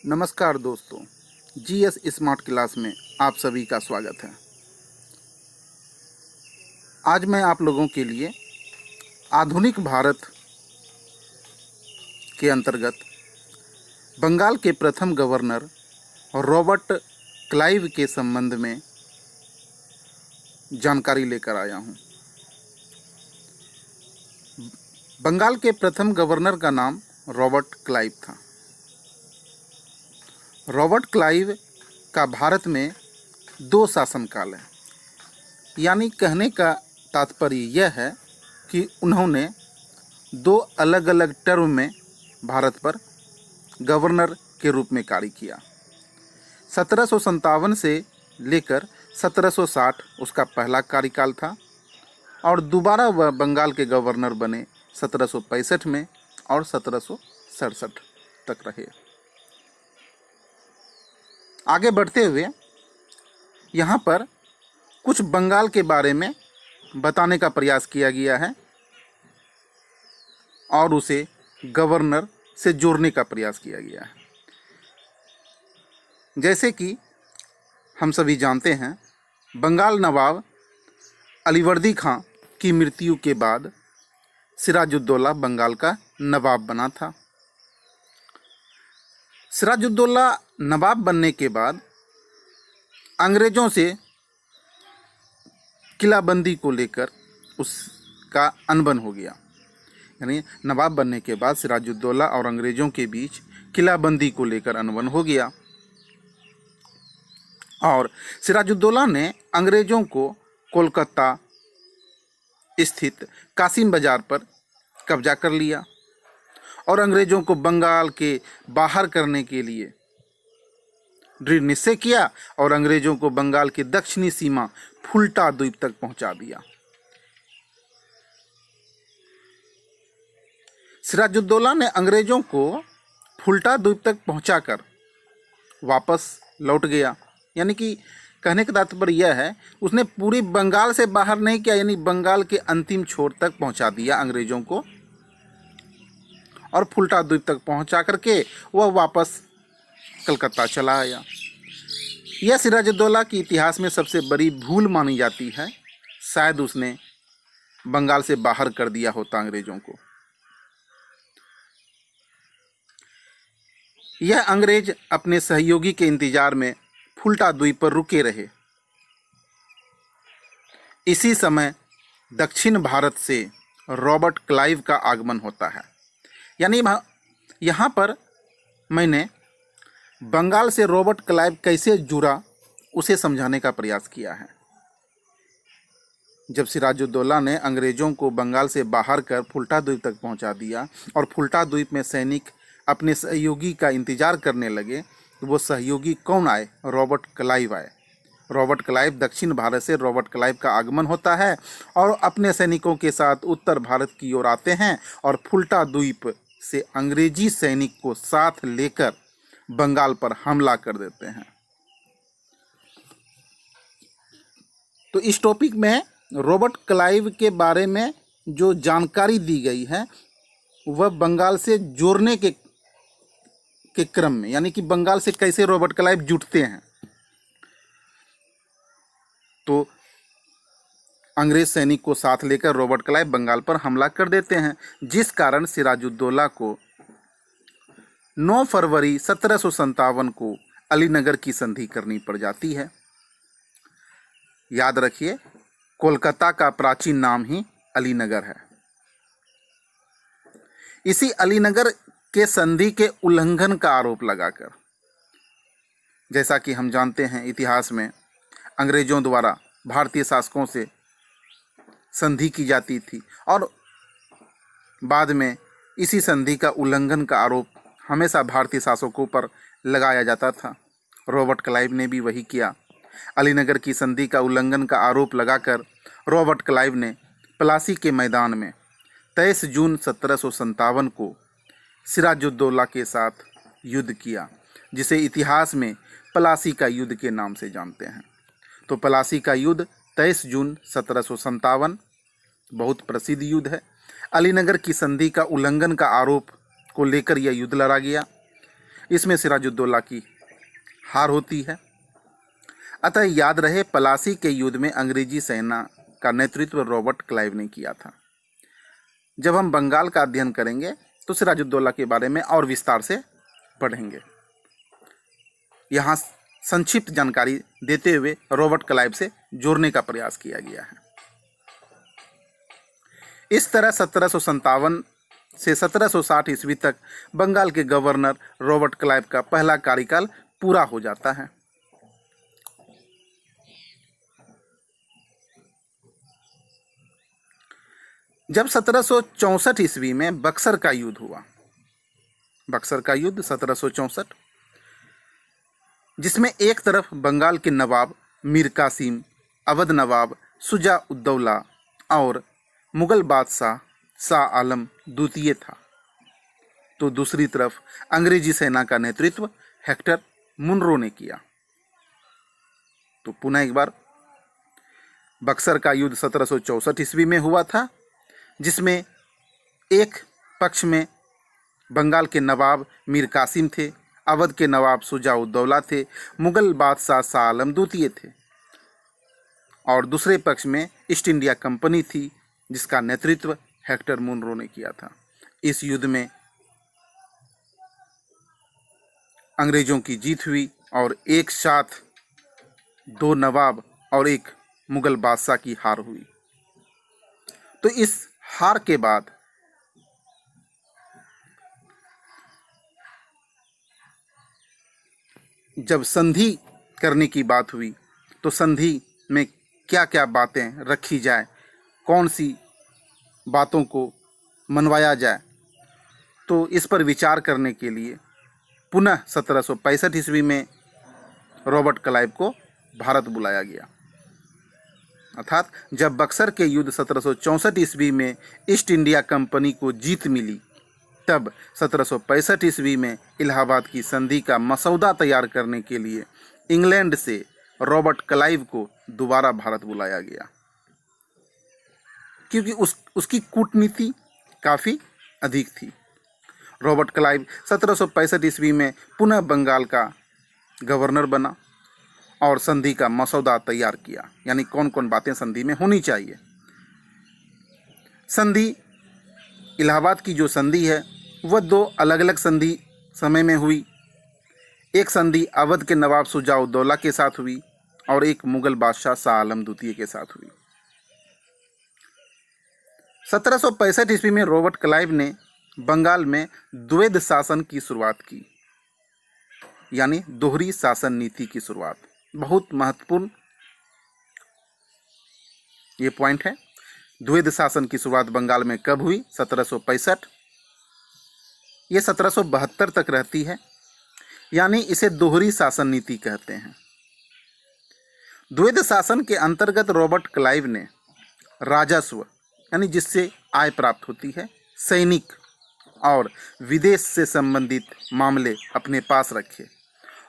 नमस्कार दोस्तों, GS smart class में आप सभी का स्वागत है। आज मैं आप लोगों के लिए आधुनिक भारत के अंतर्गत बंगाल के प्रथम गवर्नर रॉबर्ट क्लाइव के संबंध में जानकारी लेकर आया हूं। बंगाल के प्रथम गवर्नर का नाम रॉबर्ट क्लाइव था। रॉबर्ट क्लाइव का भारत में 2 शासनकाल है, यानी कहने का तात्पर्य यह है कि उन्होंने 2 अलग अलग टर्म में भारत पर गवर्नर के रूप में कार्य किया। 1757 से लेकर 1760 उसका पहला कार्यकाल था और दोबारा वह बंगाल के गवर्नर बने 1765 में और 1767 तक रहे। आगे बढ़ते हुए यहाँ पर कुछ बंगाल के बारे में बताने का प्रयास किया गया है और उसे गवर्नर से जोड़ने का प्रयास किया गया है। जैसे कि हम सभी जानते हैं, बंगाल नवाब अलीवर्दी खां की मृत्यु के बाद सिराजुद्दौला बंगाल का नवाब बना था। सिराजुद्दौला नवाब बनने के बाद अंग्रेज़ों से किलाबंदी को लेकर उसका अनबन हो गया। यानी नवाब बनने के बाद सिराजुद्दौला और अंग्रेज़ों के बीच किलाबंदी को लेकर अनबन हो गया और सिराजुद्दौला ने अंग्रेज़ों को कोलकाता स्थित कासिम बाज़ार पर कब्जा कर लिया और अंग्रेज़ों को बंगाल के बाहर करने के लिए दृढ़ निश्चय किया और अंग्रेज़ों को बंगाल की दक्षिणी सीमा फुल्टा द्वीप तक पहुंचा दिया। सिराजुद्दौला ने अंग्रेज़ों को फुल्टा द्वीप तक पहुंचाकर वापस लौट गया। यानी कि कहने का तात्पर्य यह है, उसने पूरी बंगाल से बाहर नहीं किया, यानी बंगाल के अंतिम छोर तक पहुंचा दिया अंग्रेज़ों को और फुल्टा द्वीप तक पहुंचा करके वह वापस कलकत्ता चला आया। यह सिराजुद्दौला के इतिहास में सबसे बड़ी भूल मानी जाती है। शायद उसने बंगाल से बाहर कर दिया होता अंग्रेज़ों को। यह अंग्रेज अपने सहयोगी के इंतजार में फुल्टा द्वीप पर रुके रहे। इसी समय दक्षिण भारत से रॉबर्ट क्लाइव का आगमन होता है। यानी यहाँ पर मैंने बंगाल से रॉबर्ट क्लाइव कैसे जुड़ा उसे समझाने का प्रयास किया है। जब सिराजुद्दौला ने अंग्रेज़ों को बंगाल से बाहर कर फुल्टा द्वीप तक पहुंचा दिया और फुल्टा द्वीप में सैनिक अपने सहयोगी का इंतजार करने लगे, तो वो सहयोगी कौन आए? रॉबर्ट क्लाइव आए। रॉबर्ट क्लाइव, दक्षिण भारत से रॉबर्ट क्लाइव का आगमन होता है और अपने सैनिकों के साथ उत्तर भारत की ओर आते हैं और फुल्टा द्वीप से अंग्रेजी सैनिक को साथ लेकर बंगाल पर हमला कर देते हैं। तो इस टॉपिक में रॉबर्ट क्लाइव के बारे में जो जानकारी दी गई है वह बंगाल से जोड़ने के क्रम में, यानी कि बंगाल से कैसे रॉबर्ट क्लाइव जुड़ते हैं। तो अंग्रेज सैनिक को साथ लेकर रॉबर्ट क्लाइव बंगाल पर हमला कर देते हैं, जिस कारण सिराजुद्दौला को 9 फरवरी 1757 को अलीनगर की संधि करनी पड़ जाती है। याद रखिए, कोलकाता का प्राचीन नाम ही अलीनगर है। इसी अलीनगर के संधि के उल्लंघन का आरोप लगाकर, जैसा कि हम जानते हैं इतिहास में अंग्रेजों द्वारा भारतीय शासकों से संधि की जाती थी और बाद में इसी संधि का उल्लंघन का आरोप हमेशा भारतीय शासकों पर लगाया जाता था। रॉबर्ट क्लाइव ने भी वही किया। अलीनगर की संधि का उल्लंघन का आरोप लगाकर रॉबर्ट क्लाइव ने प्लासी के मैदान में 23 जून 1757 को सिराजुद्दौला के साथ युद्ध किया, जिसे इतिहास में प्लासी का युद्ध के नाम से जानते हैं। तो प्लासी का युद्ध 23 जून 1757 बहुत प्रसिद्ध युद्ध है। अलीनगर की संधि का उल्लंघन का आरोप को लेकर यह युद्ध लड़ा गया। इसमें सिराजुद्दौला की हार होती है। अतः याद रहे, पलासी के युद्ध में अंग्रेजी सेना का नेतृत्व रॉबर्ट क्लाइव ने किया था। जब हम बंगाल का अध्ययन करेंगे तो सिराजुद्दौला के बारे में और विस्तार से पढ़ेंगे। यहाँ संक्षिप्त जानकारी देते हुए रॉबर्ट क्लाइव से जोड़ने का प्रयास किया गया है। इस तरह 1757 से 1760 ईस्वी तक बंगाल के गवर्नर रॉबर्ट क्लाइव का पहला कार्यकाल पूरा हो जाता है। जब 1764 ईस्वी में बक्सर का युद्ध हुआ, बक्सर का युद्ध 1764, जिसमें एक तरफ बंगाल के नवाब मीर कासिम, अवध नवाब शुजा उद्दौला और मुगल बादशाह शाह आलम द्वितीय था, तो दूसरी तरफ अंग्रेजी सेना का नेतृत्व हेक्टर मुनरो ने किया। तो पुनः एक बार, बक्सर का युद्ध 1764 ईस्वी में हुआ था, जिसमें एक पक्ष में बंगाल के नवाब मीर कासिम थे, अवध के नवाब शुजा उद्दौला थे, मुगल बादशाह शाह आलम द्वितीय थे, और दूसरे पक्ष में ईस्ट इंडिया कंपनी थी, जिसका नेतृत्व हेक्टर मुनरो ने किया था। इस युद्ध में अंग्रेजों की जीत हुई और एक साथ 2 नवाब और एक मुगल बादशाह की हार हुई। तो इस हार के बाद जब संधि करने की बात हुई, तो संधि में क्या क्या बातें रखी जाए, कौन सी बातों को मनवाया जाए, तो इस पर विचार करने के लिए पुनः 1765 ईस्वी में रॉबर्ट क्लाइव को भारत बुलाया गया। अर्थात जब बक्सर के युद्ध 1764 ईस्वी में ईस्ट इंडिया कंपनी को जीत मिली, तब 1765 ईस्वी में इलाहाबाद की संधि का मसौदा तैयार करने के लिए इंग्लैंड से रॉबर्ट क्लाइव को दोबारा भारत बुलाया गया, क्योंकि उसकी कूटनीति काफ़ी अधिक थी। रॉबर्ट क्लाइव 1765 ईस्वी में पुनः बंगाल का गवर्नर बना और संधि का मसौदा तैयार किया, यानी कौन कौन बातें संधि में होनी चाहिए। संधि, इलाहाबाद की जो संधि है वह 2 अलग अलग संधि समय में हुई। एक संधि अवध के नवाब शुजा उद्दौला के साथ हुई और एक मुगल बादशाह शाह आलम द्वितीय के साथ हुई। 1765 ईस्वी में रॉबर्ट क्लाइव ने बंगाल में द्वैध शासन की शुरुआत की, यानी दोहरी शासन नीति की शुरुआत। बहुत महत्वपूर्ण ये पॉइंट है। द्वैध शासन की शुरुआत बंगाल में कब हुई? 1765। ये 1772 तक रहती है, यानी इसे दोहरी शासन नीति कहते हैं। द्वैध शासन के अंतर्गत रॉबर्ट क्लाइव ने राजस्व, यानी जिससे आय प्राप्त होती है, सैनिक और विदेश से संबंधित मामले अपने पास रखे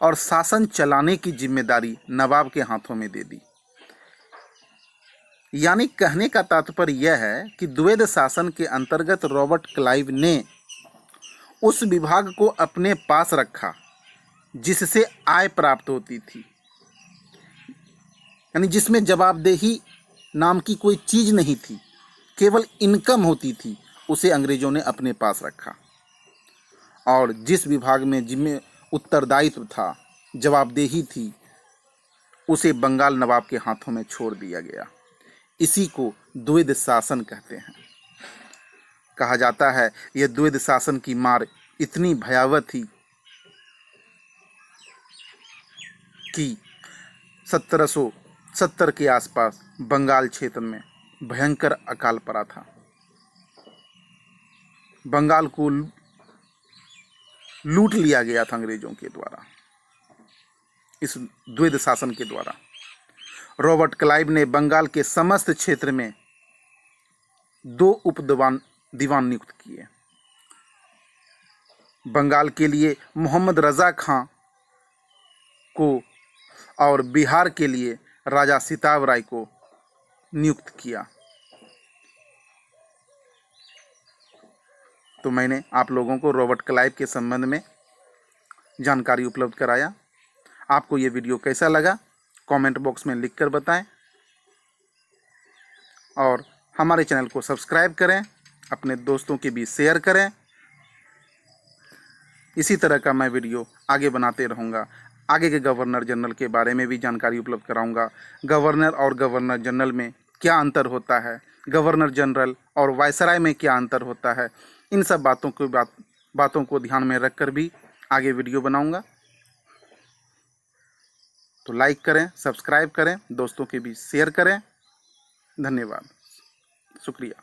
और शासन चलाने की जिम्मेदारी नवाब के हाथों में दे दी। यानी कहने का तात्पर्य यह है कि द्वैध शासन के अंतर्गत रॉबर्ट क्लाइव ने उस विभाग को अपने पास रखा जिससे आय प्राप्त होती थी, यानी जिसमें जवाबदेही नाम की कोई चीज़ नहीं थी, केवल इनकम होती थी, उसे अंग्रेजों ने अपने पास रखा। और जिस विभाग में जिम्मे उत्तरदायित्व था, जवाबदेही थी, उसे बंगाल नवाब के हाथों में छोड़ दिया गया। इसी को द्वैध शासन कहते हैं। कहा जाता है यह द्वैध शासन की मार इतनी भयावह थी कि 1770 के आसपास बंगाल क्षेत्र में भयंकर अकाल पड़ा था। बंगाल को लूट लिया गया था अंग्रेजों के द्वारा, इस द्वैध शासन के द्वारा। रॉबर्ट क्लाइव ने बंगाल के समस्त क्षेत्र में 2 उप दीवान नियुक्त किए। बंगाल के लिए मोहम्मद रजा खां को और बिहार के लिए राजा सिताब राय को नियुक्त किया। तो मैंने आप लोगों को रॉबर्ट क्लाइव के संबंध में जानकारी उपलब्ध कराया। आपको ये वीडियो कैसा लगा कमेंट बॉक्स में लिखकर बताएं और हमारे चैनल को सब्सक्राइब करें, अपने दोस्तों के बीच शेयर करें। इसी तरह का मैं वीडियो आगे बनाते रहूँगा। आगे के गवर्नर जनरल के बारे में भी जानकारी उपलब्ध कराऊंगा। गवर्नर और गवर्नर जनरल में क्या अंतर होता है, गवर्नर जनरल और वायसराय में क्या अंतर होता है, इन सब बातों को ध्यान में रखकर भी आगे वीडियो बनाऊंगा। तो लाइक करें, सब्सक्राइब करें, दोस्तों के बीच शेयर करें। धन्यवाद, शुक्रिया।